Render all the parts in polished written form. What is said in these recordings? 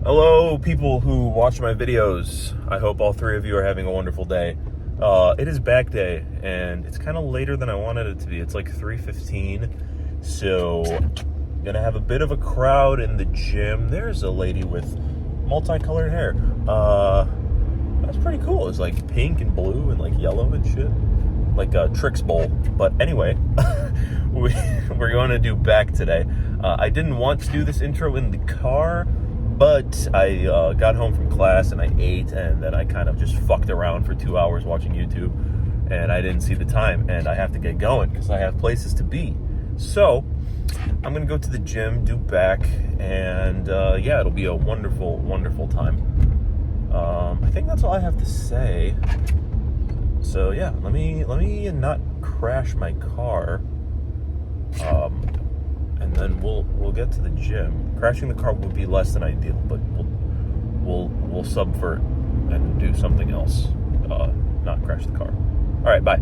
Hello, people who watch my videos. I hope all three of you are having a wonderful day. It is back day, and it's kind of later than I wanted it to be. It's like 3:15, so I'm gonna have a bit of a crowd in the gym. There's a lady with multicolored hair. That's pretty cool. It's like pink and blue and like yellow and shit, like a Trix bowl. But anyway, we're going to do back today. I didn't want to do this intro in the car, but I got home from class and I ate, and then I kind of just fucked around for 2 hours watching YouTube, and I didn't see the time, and I have to get going because I have places to be. So I'm gonna go to the gym, do back, and yeah, it'll be a wonderful, wonderful time. I think that's all I have to say. So yeah, let me not crash my car, and then we'll get to the gym. Crashing the car would be less than ideal, but we'll subvert and do something else. Not crash the car. All right, bye.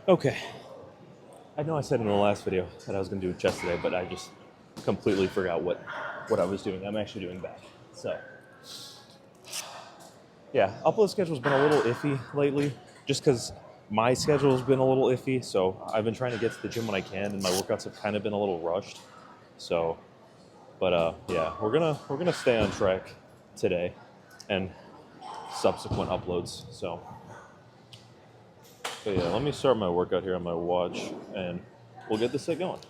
Okay. I know I said in the last video that I was going to do chest today, but I just completely forgot what I was doing. I'm actually doing back. So, yeah, upload schedule's been a little iffy lately, just because my schedule's been a little iffy. So I've been trying to get to the gym when I can, and my workouts have kind of been a little rushed. So, but yeah, we're gonna stay on track today and subsequent uploads. So, but yeah, let me start my workout here on my watch, and we'll get this set going.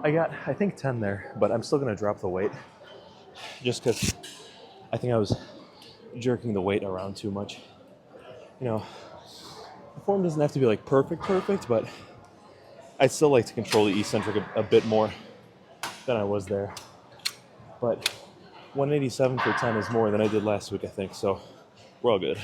I got, I think, 10 there, but I'm still going to drop the weight just because I think I was jerking the weight around too much. You know, the form doesn't have to be like perfect, but I'd still like to control the eccentric a bit more than I was there. But 187 for 10 is more than I did last week, I think, so we're all good.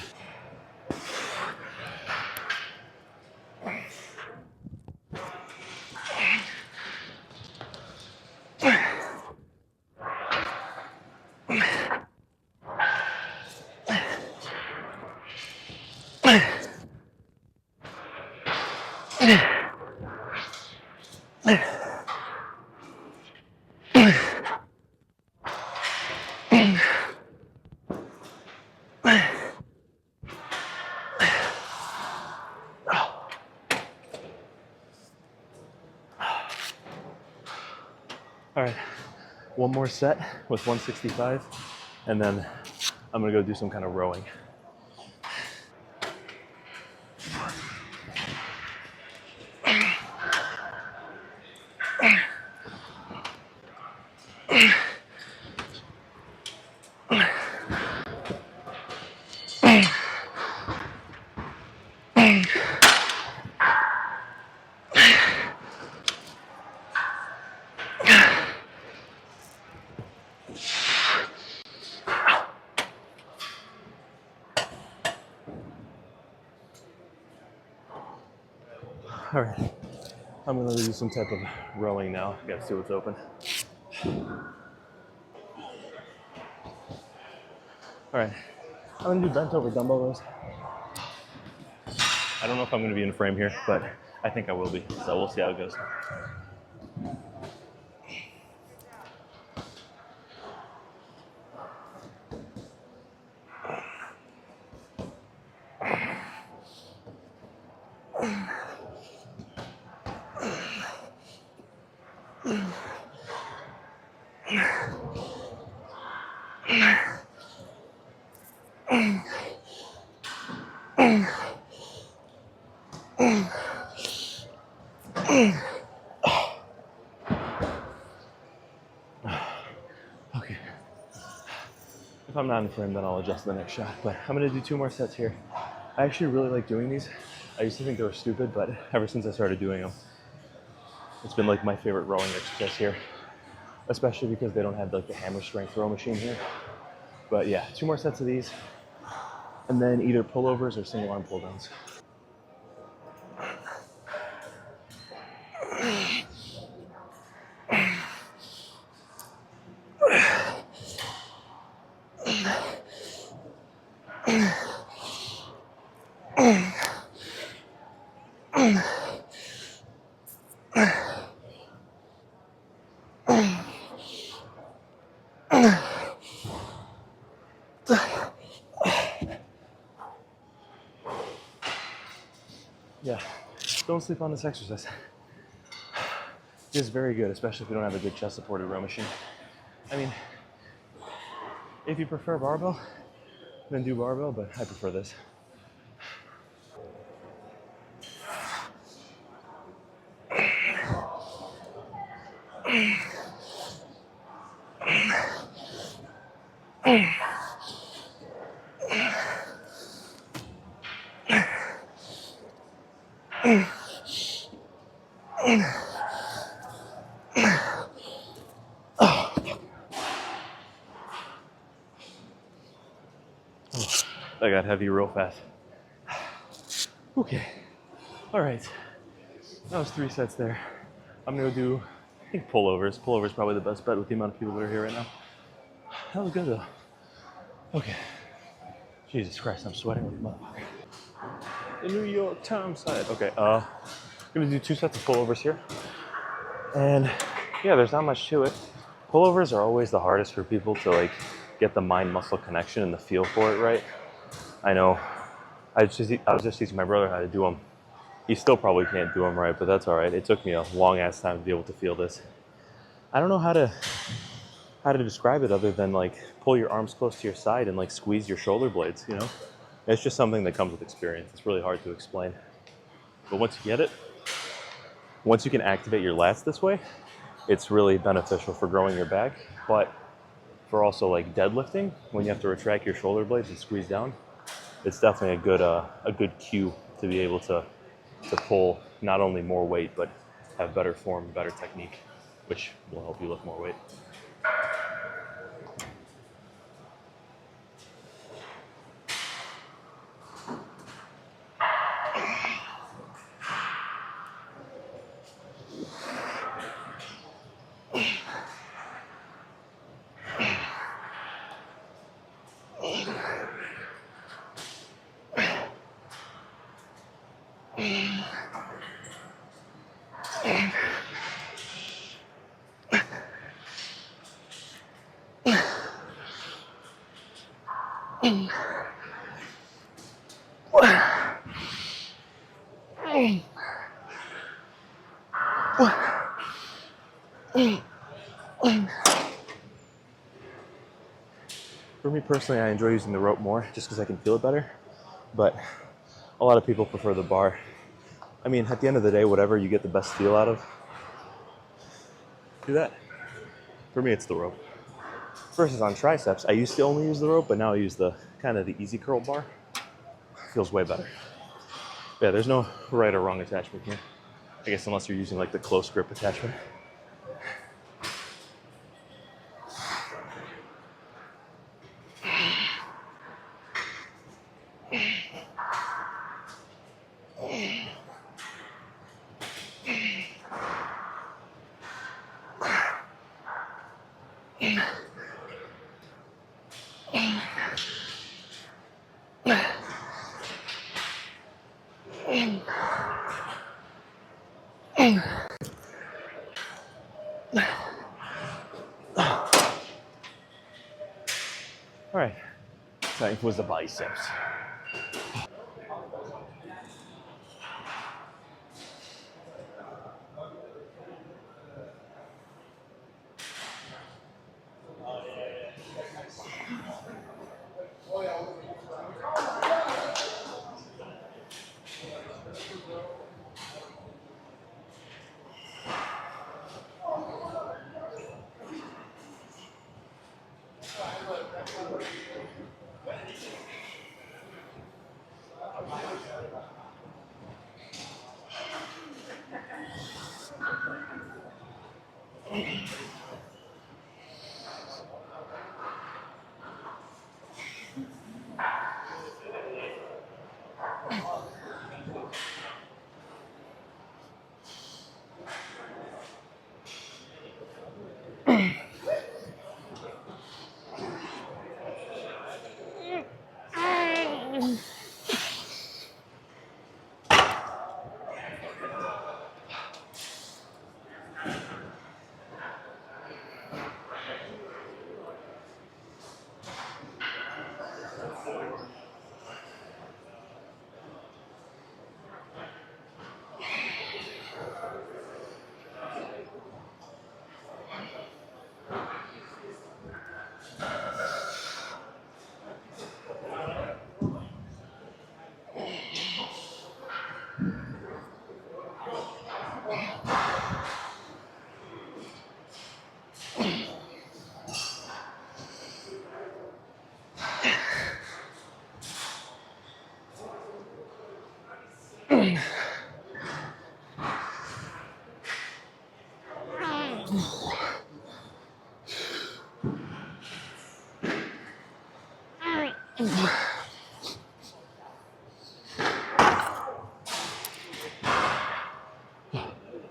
All right, one more set with 165, and then I'm gonna go do some kind of rowing. All right, I'm gonna do some type of rowing now. Gotta see what's open. All right, I'm gonna do bent over dumbbell rows. I don't know if I'm gonna be in frame here, but I think I will be, so we'll see how it goes. Okay. If I'm not in frame, then I'll adjust the next shot. But I'm gonna do 2 more sets here, I actually really like doing these. I used to think they were stupid, but ever since I started doing them, it's been like my favorite rowing exercise here, especially because they don't have like the hammer strength row machine here. But yeah, 2 more sets of these, and then either pullovers or single arm pull downs. Yeah, don't sleep on this exercise. It is very good, especially if you don't have a good chest supported row machine. I mean, if you prefer barbell, then do barbell, but I prefer this. I got heavy real fast. Okay, all right. That was 3 sets there. I'm gonna do, I think pullovers. Pullovers probably the best bet with the amount of people that are here right now. That was good though. Okay. Jesus Christ, I'm sweating like a motherfucker. The New York Times side. Okay, I'm gonna do 2 sets of pullovers here. And yeah, there's not much to it. Pullovers are always the hardest for people to like get the mind muscle connection and the feel for it right. I know. I was just teaching my brother how to do them. He still probably can't do them right, but that's all right. It took me a long ass time to be able to feel this. I don't know how to describe it other than like pull your arms close to your side and like squeeze your shoulder blades, you know? It's just something that comes with experience. It's really hard to explain. But once you get it, once you can activate your lats this way, it's really beneficial for growing your back, but for also like deadlifting, when you have to retract your shoulder blades and squeeze down, it's definitely a good cue to be able to pull not only more weight, but have better form, better technique, which will help you lift more weight. For me personally, I enjoy using the rope more just because I can feel it better, but a lot of people prefer the bar. I mean, at the end of the day, whatever you get the best feel out of, do that. For me, it's the rope. Versus on triceps, I used to only use the rope, but now I use the kind of the easy curl bar. Feels way better. Yeah, there's no right or wrong attachment here. I guess unless you're using like the close grip attachment. All right, time for the biceps.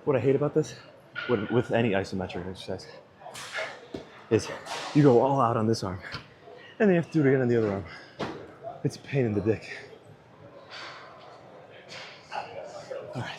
What I hate about this, with any isometric exercise, is you go all out on this arm, and then you have to do it again on the other arm. It's a pain in the dick. All right.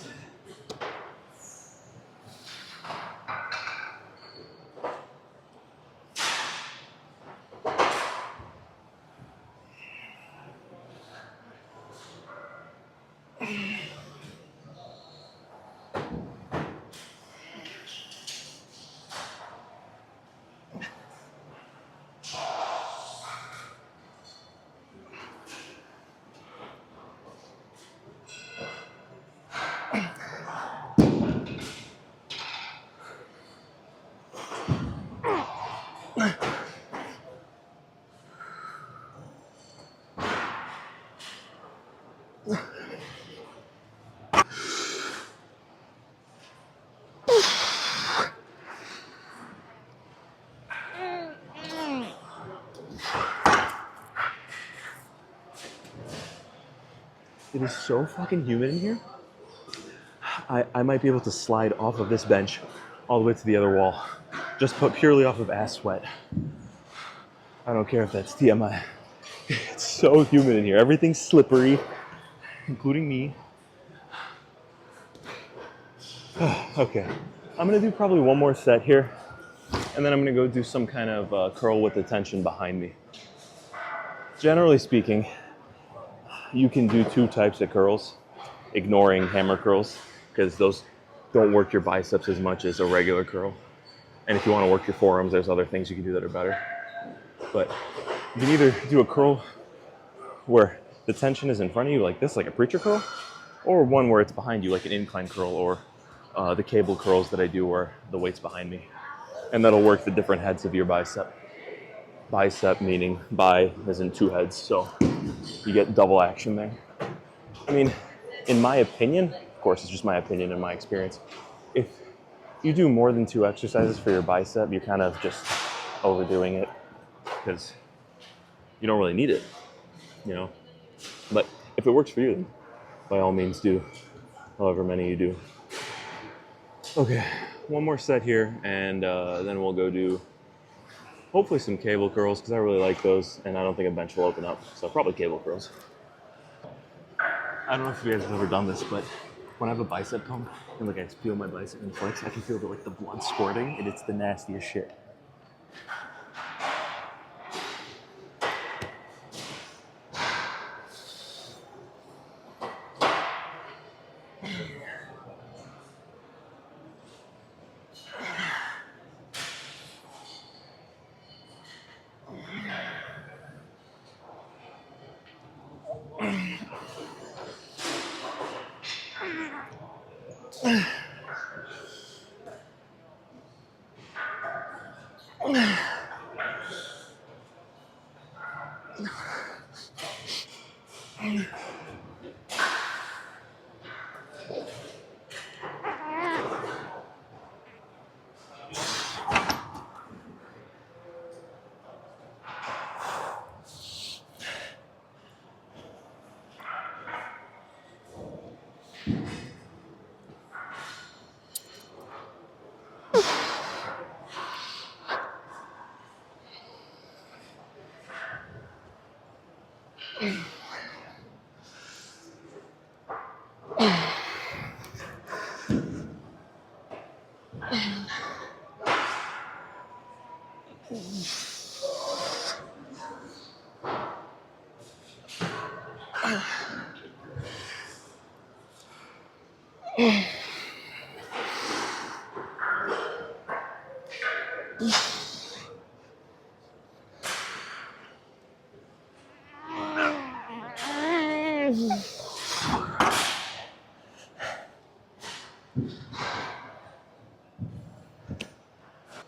It is so fucking humid in here. I might be able to slide off of this bench all the way to the other wall, just put purely off of ass sweat. I don't care if that's TMI. It's so humid in here. Everything's slippery, including me. Okay, I'm gonna do probably one more set here, and then I'm gonna go do some kind of curl with the tension behind me. Generally speaking, you can do two types of curls, ignoring hammer curls, because those don't work your biceps as much as a regular curl. And if you want to work your forearms, there's other things you can do that are better. But you can either do a curl where the tension is in front of you like this, like a preacher curl, or one where it's behind you, like an incline curl, or the cable curls that I do where the weight's behind me. And that'll work the different heads of your bicep. Bicep meaning bi as in two heads, so you get double action there. I mean, in my opinion, of course it's just my opinion and my experience, if you do more than two exercises for your bicep, you're kind of just overdoing it because you don't really need it, you know? But if it works for you, then by all means do however many you do. Okay, one more set here, and then we'll go do hopefully some cable curls, because I really like those, and I don't think a bench will open up, so probably cable curls. I don't know if you guys have ever done this, but when I have a bicep pump, and like I feel my bicep and flex, I can feel the blood squirting, and it's the nastiest shit.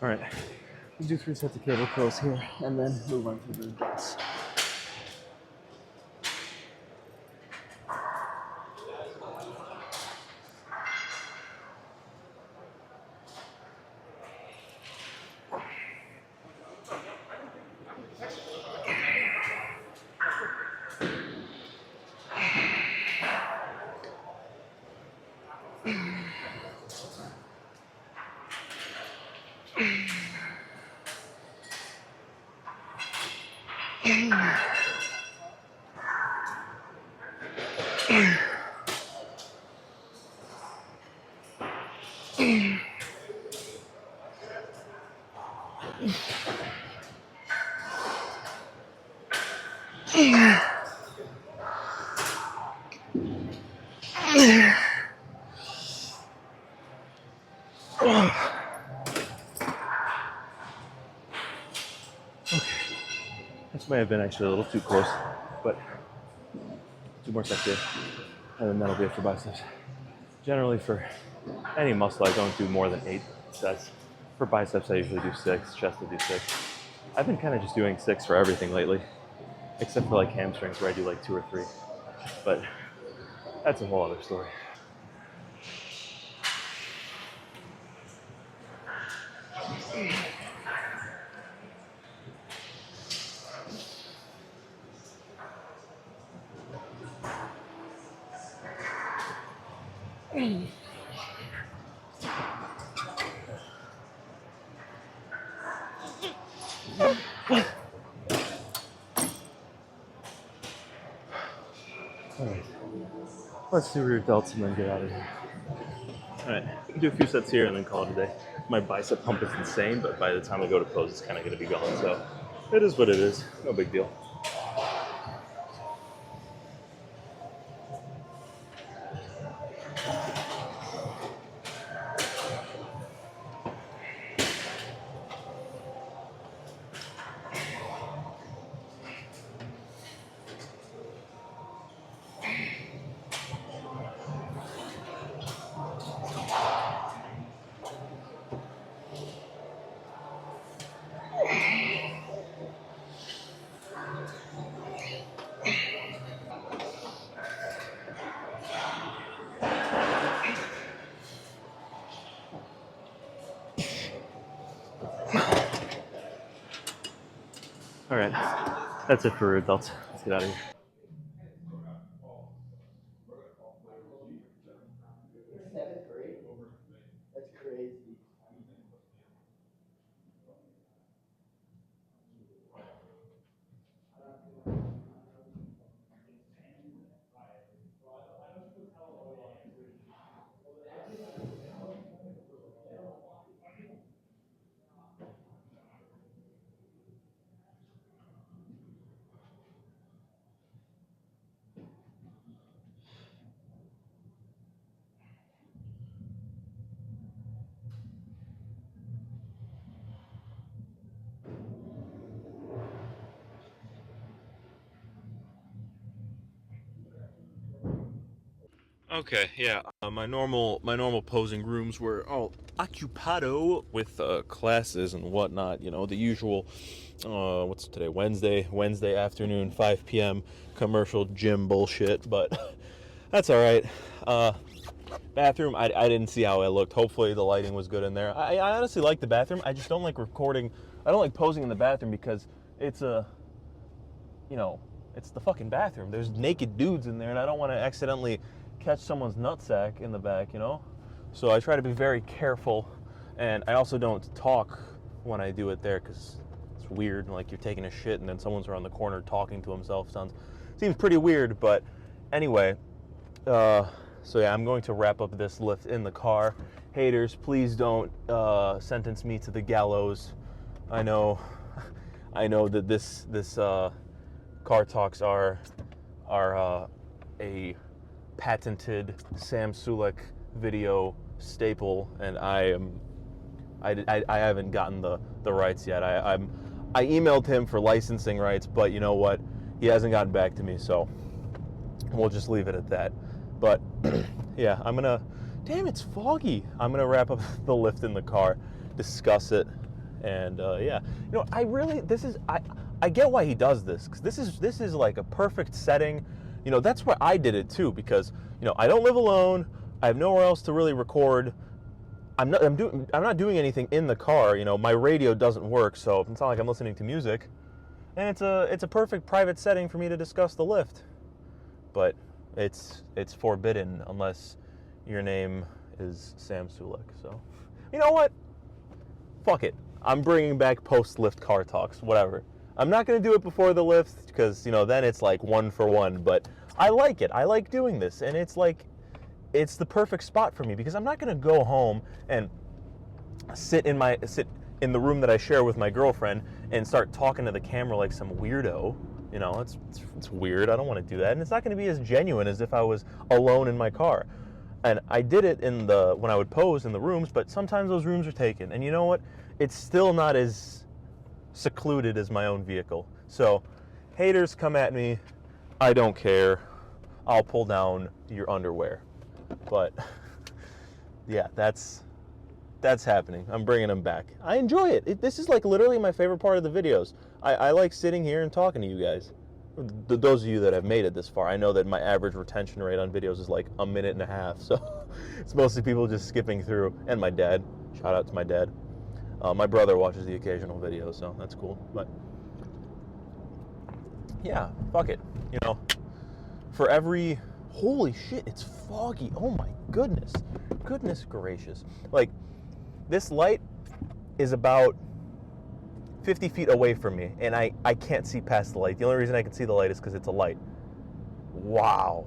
All right, we'll do 3 sets of cable curls here, and then move on to the dips. This may have been actually a little too close, but 2 more sets here, and then that'll be it for biceps. Generally, for any muscle, I don't do more than 8 sets. For biceps, I usually do 6, chest I do 6. I've been kind of just doing 6 for everything lately, except for like hamstrings where I do like 2 or 3, but that's a whole other story. Alright, let's do rear delts and then get out of here. Alright, we can do a few sets here and then call it a day. My bicep pump is insane, but by the time I go to pose, it's kind of going to be gone, so it is what it is. No big deal. All right, that's it for adults. Let's get out of here. Seventh grade? That's crazy. Okay, yeah. My normal posing rooms were all occupado with classes and whatnot. You know, the usual. What's today? Wednesday afternoon, 5 p.m. commercial gym bullshit. But that's all right. Bathroom. I didn't see how it looked. Hopefully the lighting was good in there. I honestly like the bathroom. I just don't like recording. I don't like posing in the bathroom because it's it's the fucking bathroom. There's naked dudes in there, and I don't want to accidentally catch someone's nutsack in the back, you know? So I try to be very careful, and I also don't talk when I do it there because it's weird, like you're taking a shit and then someone's around the corner talking to himself. Seems pretty weird, but anyway, so yeah, I'm going to wrap up this lift in the car. Haters, please don't sentence me to the gallows. I know that this car talks are a patented Sam Sulek video staple, and I haven't gotten the rights yet. I emailed him for licensing rights, but you know what? He hasn't gotten back to me, so we'll just leave it at that. But yeah, damn, it's foggy. I'm gonna wrap up the lift in the car, discuss it, and yeah, you know, I get why he does this, because this is like a perfect setting. You know, that's why I did it too, because, you know, I don't live alone. I have nowhere else to really record. I'm not doing anything in the car. You know, my radio doesn't work, so it's not like I'm listening to music. And it's a perfect private setting for me to discuss the lift. But it's forbidden unless your name is Sam Sulek. So, you know what? Fuck it. I'm bringing back post-lift car talks, whatever. I'm not going to do it before the lift because, you know, then it's like 1 for 1, but I like it. I like doing this, and it's like, it's the perfect spot for me because I'm not going to go home and sit in the room that I share with my girlfriend and start talking to the camera like some weirdo. You know, it's weird. I don't want to do that, and it's not going to be as genuine as if I was alone in my car. And I did it when I would pose in the rooms, but sometimes those rooms are taken. And you know what? It's still not as secluded as my own vehicle. So, haters, come at me. I don't care. I'll pull down your underwear. But yeah, that's happening. I'm bringing them back. I enjoy it. This is like literally my favorite part of the videos. I like sitting here and talking to you guys. Those of you that have made it this far, I know that my average retention rate on videos is like a minute and a half. So it's mostly people just skipping through. And my dad. Shout out to my dad. My brother watches the occasional video, so that's cool. But yeah, fuck it. You know, for every... Holy shit, it's foggy. Oh my goodness. Goodness gracious. Like, this light is about 50 feet away from me, and I can't see past the light. The only reason I can see the light is because it's a light. Wow.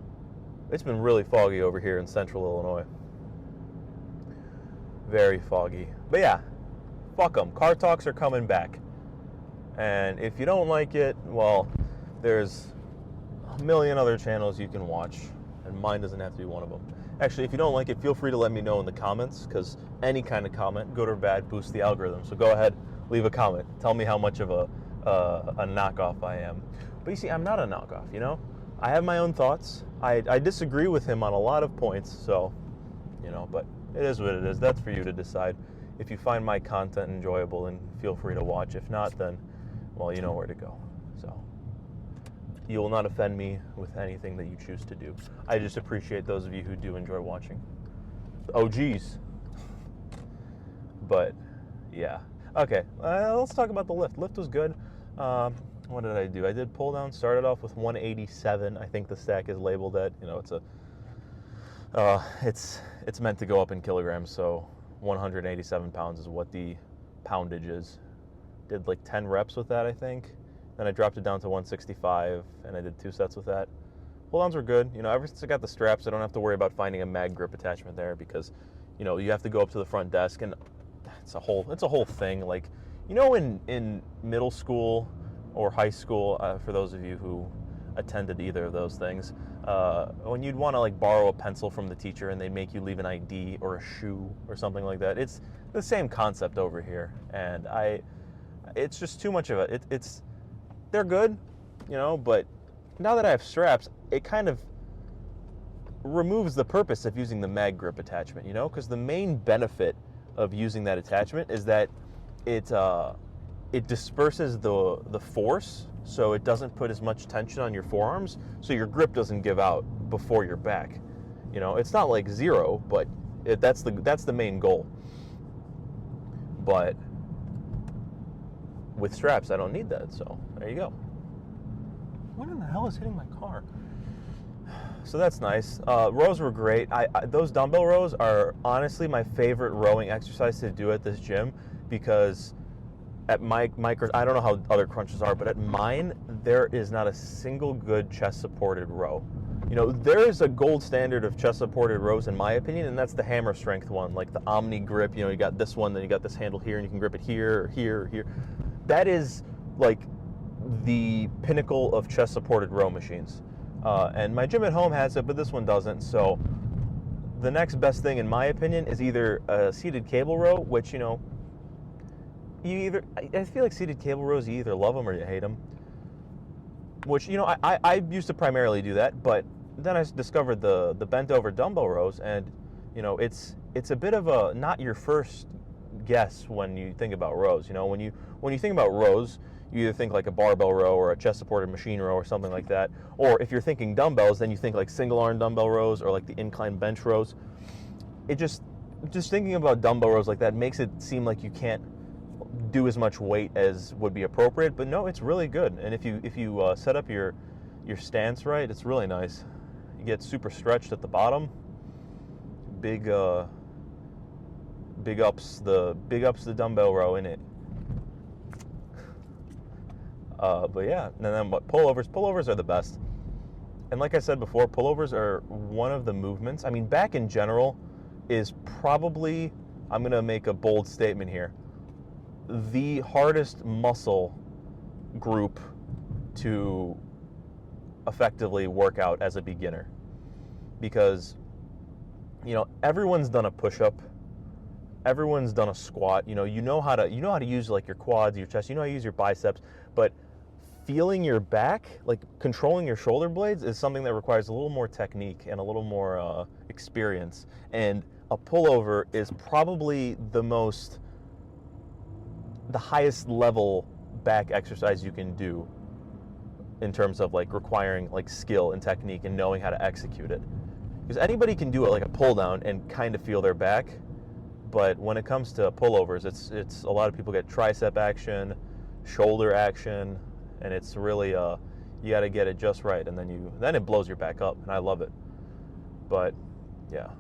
It's been really foggy over here in central Illinois. Very foggy. But yeah, fuck them. Car Talks are coming back. And if you don't like it, well, there's a million other channels you can watch, and mine doesn't have to be one of them. Actually, if you don't like it, feel free to let me know in the comments, because any kind of comment, good or bad, boosts the algorithm. So go ahead, leave a comment. Tell me how much of a knockoff I am. But you see, I'm not a knockoff, you know? I have my own thoughts. I disagree with him on a lot of points, so, you know, but it is what it is. That's for you to decide. If you find my content enjoyable, then feel free to watch. If not, then, well, you know where to go. So, you will not offend me with anything that you choose to do. I just appreciate those of you who do enjoy watching. Oh, geez. But, yeah. Okay, let's talk about the lift. Lift was good. What did I do? I did pull down. Started off with 187. I think the stack is labeled at, you know, it's meant to go up in kilograms, so 187 pounds is what the poundage is. Did like 10 reps with that, I think. Then I dropped it down to 165, and I did 2 sets with that. Pull-downs were good. You know, ever since I got the straps, I don't have to worry about finding a mag grip attachment there because, you know, you have to go up to the front desk, and it's a whole thing. Like, you know, in middle school or high school, for those of you who attended either of those things, when you'd want to like borrow a pencil from the teacher and they'd make you leave an ID or a shoe or something like that. It's the same concept over here, and it's just too much of it. They're good, you know, but now that I have straps, it kind of removes the purpose of using the mag grip attachment, you know, because the main benefit of using that attachment is that it disperses the force, so it doesn't put as much tension on your forearms, so your grip doesn't give out before your back. You know, it's not like zero, but that's the main goal. But with straps, I don't need that, so there you go. What in the hell is hitting my car? So that's nice. Rows were great. Those dumbbell rows are honestly my favorite rowing exercise to do at this gym, because at my I don't know how other crunches are, but at mine, there is not a single good chest-supported row. You know, there is a gold standard of chest-supported rows, in my opinion, and that's the hammer strength one, like the Omni grip. You know, you got this one, then you got this handle here, and you can grip it here, or here, or here. That is like the pinnacle of chest-supported row machines. And my gym at home has it, but this one doesn't. So the next best thing, in my opinion, is either a seated cable row, which, you know, I feel like seated cable rows, you either love them or you hate them. Which, you know, I used to primarily do that, but then I discovered the bent over dumbbell rows, and, you know, it's a bit of a not your first guess when you think about rows. You know, when you think about rows, you either think like a barbell row or a chest-supported machine row or something like that. Or if you're thinking dumbbells, then you think like single-arm dumbbell rows or like the incline bench rows. It just thinking about dumbbell rows like that makes it seem like you can't do as much weight as would be appropriate. But no, it's really good. And if you set up your stance right, it's really nice. You get super stretched at the bottom. Big ups the dumbbell row in it. But yeah, and then what, pullovers are the best. And like I said before, pullovers are one of the movements. I mean, back in general is probably, I'm going to make a bold statement here, the hardest muscle group to effectively work out as a beginner. Because, everyone's done a push-up, everyone's done a squat. You know how to use like your quads, your chest, you know how to use your biceps, but feeling your back, like controlling your shoulder blades, is something that requires a little more technique and a little more experience. And a pullover is probably the highest level back exercise you can do in terms of like requiring like skill and technique and knowing how to execute it. Because anybody can do it, like a pull down, and kind of feel their back. But when it comes to pullovers, it's a lot of people get tricep action, shoulder action, and it's really you got to get it just right, and then it blows your back up, and I love it. But yeah,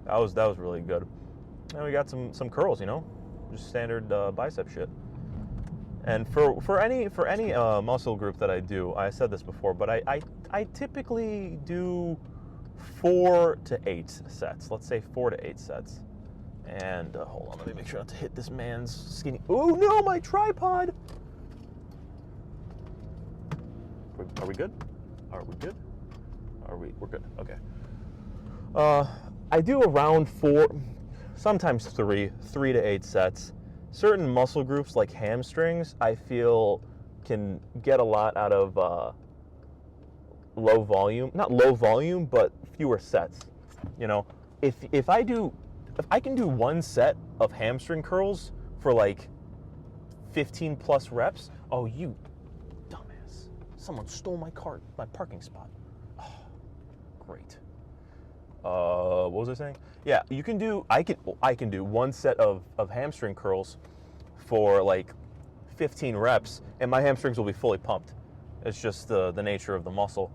that was really good. And we got some curls, just standard bicep shit. And for any muscle group that I do, I said this before, but I typically do 4 to 8 sets. Let's say 4 to 8 sets. And hold on, let me make sure not to hit this man's skinny. Oh no, my tripod! Are we good? Are we good? We're good. Okay. I do around 4, sometimes 3 to 8 sets. Certain muscle groups like hamstrings, I feel can get a lot out of low volume. Not low volume, but fewer sets. If I can do 1 set of hamstring curls for like 15 plus reps, oh, you dumbass. Someone stole my parking spot. Oh, great. What was I saying? Yeah, I can do 1 set of hamstring curls for like 15 reps, and my hamstrings will be fully pumped. It's just the nature of the muscle.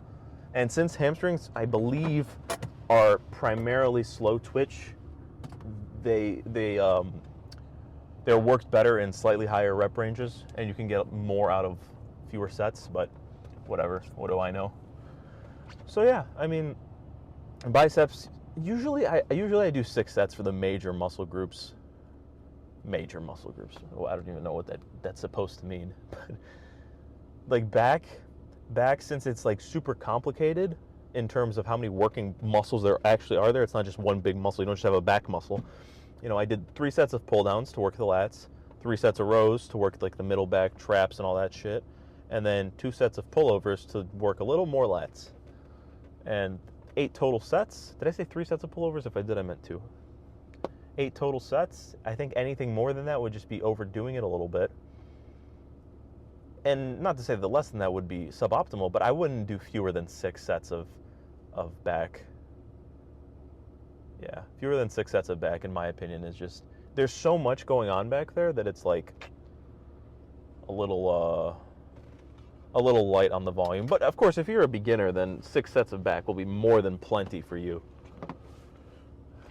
And since hamstrings, I believe, are primarily slow twitch, they're worked better in slightly higher rep ranges, and you can get more out of fewer sets. But whatever, what do I know? So yeah, I mean, biceps. Usually I do 6 sets for the major muscle groups. Major muscle groups. Well, I don't even know what that's supposed to mean. But like back, since it's like super complicated in terms of how many working muscles there actually are there. It's not just one big muscle. You don't just have a back muscle. I did 3 sets of pull downs to work the lats, 3 sets of rows to work like the middle back traps and all that shit, and then 2 sets of pullovers to work a little more lats. And 8 total sets. Did I say 3 sets of pullovers? If I did, I meant 2. 8 total sets. I think anything more than that would just be overdoing it a little bit. And not to say that less than that would be suboptimal, but I wouldn't do fewer than 6 sets of back. Yeah, fewer than 6 sets of back, in my opinion, is just, there's so much going on back there that it's like a little light on the volume. But of course, if you're a beginner, then 6 sets of back will be more than plenty for you.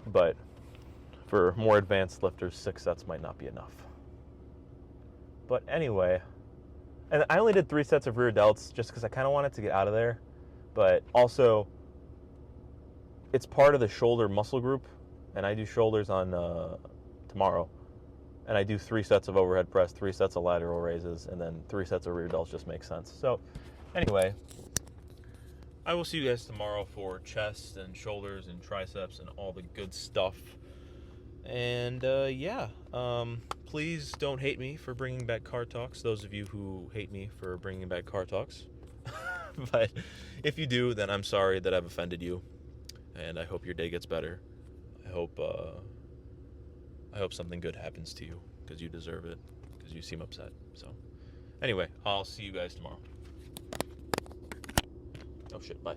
But for more advanced lifters, 6 sets might not be enough. But anyway, and I only did 3 sets of rear delts just because I kind of wanted to get out of there. But also, it's part of the shoulder muscle group, and I do shoulders on tomorrow. And I do 3 sets of overhead press, 3 sets of lateral raises, and then 3 sets of rear delts just makes sense. So anyway, I will see you guys tomorrow for chest and shoulders and triceps and all the good stuff. And please don't hate me for bringing back car talks, those of you who hate me for bringing back car talks. But if you do, then I'm sorry that I've offended you, and I hope your day gets better. I hope something good happens to you, because you deserve it, because you seem upset. So anyway, I'll see you guys tomorrow. Oh shit, bye.